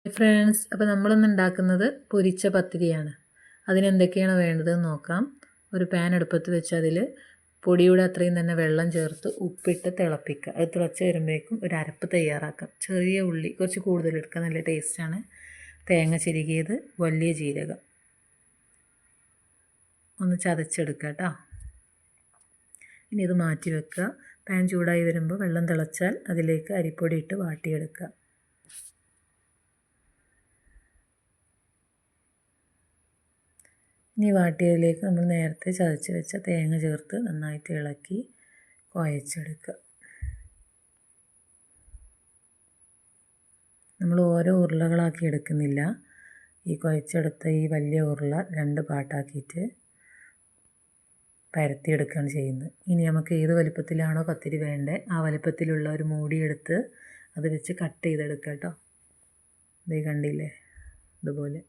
Friends, അപ്പോൾ നമ്മളിന്ന് ഉണ്ടാക്കുന്നത് പൊരിച്ച പത്തിരിയാണ്. അതിനെന്തൊക്കെയാണ് വേണ്ടതെന്ന് നോക്കാം. ഒരു പാൻ അടുപ്പത്ത് വെച്ച് അതിൽ പൊടിയുടെ അത്രയും തന്നെ വെള്ളം ചേർത്ത് ഉപ്പിട്ട് തിളപ്പിക്കുക. അത് തിളച്ച് വരുമ്പോഴേക്കും ഒരു അരപ്പ് തയ്യാറാക്കാം. ചെറിയ ഉള്ളി കുറച്ച് കൂടുതൽ എടുക്കുക, നല്ല ടേസ്റ്റാണ്. തേങ്ങ ചിരകിയത്, വലിയ ജീരകം ഒന്ന് ചതച്ചെടുക്കുക കേട്ടോ. ഇനി ഇത് മാറ്റി വെക്കുക. പാൻ ചൂടായി വരുമ്പോൾ വെള്ളം തിളച്ചാൽ അതിലേക്ക് അരിപ്പൊടി ഇട്ട് വാട്ടിയെടുക്കുക. ഇനി വാട്ടിയതിലേക്ക് നമ്മൾ നേരത്തെ ചതച്ച് വെച്ച തേങ്ങ ചേർത്ത് നന്നായിട്ട് ഇളക്കി കുഴച്ചെടുക്കുക. നമ്മൾ ഓരോ ഉരുളകളാക്കി എടുക്കുന്നില്ല. ഈ കുഴച്ചെടുത്ത ഈ വലിയ ഉരുള 2 പാട്ടാക്കിയിട്ട് പരത്തിയെടുക്കുകയാണ് ചെയ്യുന്നത്. ഇനി നമുക്ക് ഏത് വലിപ്പത്തിലാണോ പത്തിരി വേണ്ടത് ആ വലിപ്പത്തിലുള്ള ഒരു മൂടിയെടുത്ത് അത് വെച്ച് കട്ട് ചെയ്തെടുക്കുക കേട്ടോ. ഇത് കണ്ടില്ലേ, ഇതുപോലെ.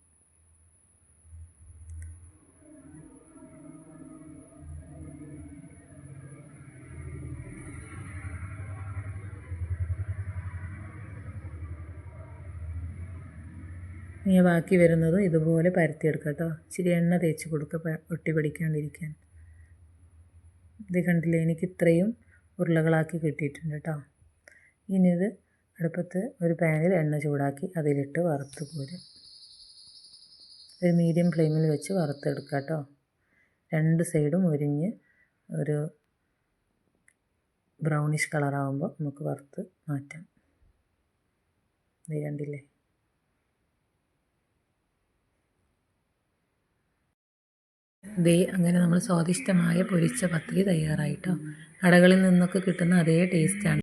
ഇനി ബാക്കി വരുന്നതും ഇതുപോലെ പരത്തിയെടുക്കുക കേട്ടോ. ഇച്ചിരി എണ്ണ തേച്ച് കൊടുക്കുക ഒട്ടി പിടിക്കാണ്ടിരിക്കാൻ. ഇത് കണ്ടില്ലേ, എനിക്ക് ഇത്രയും ഉരുളകളാക്കി കിട്ടിയിട്ടുണ്ട് കേട്ടോ. ഇനി ഇത് അടുപ്പത്ത് ഒരു പാനിൽ എണ്ണ ചൂടാക്കി അതിലിട്ട് വറുത്ത് പോരും. ഒരു മീഡിയം ഫ്ലെയിമിൽ വെച്ച് വറുത്തെടുക്കുക കേട്ടോ. 2 സൈഡും ഉരിഞ്ഞ് ഒരു ബ്രൗണിഷ് കളറാകുമ്പോൾ നമുക്ക് വറുത്ത് മാറ്റാം. ഇത് കണ്ടില്ലേ. അങ്ങനെ നമ്മൾ സ്വാദിഷ്ടമായ പൊരിച്ച പത്തിരി തയ്യാറായിട്ടോ. കടകളിൽ നിന്നൊക്കെ കിട്ടുന്ന അതേ ടേസ്റ്റാണ്.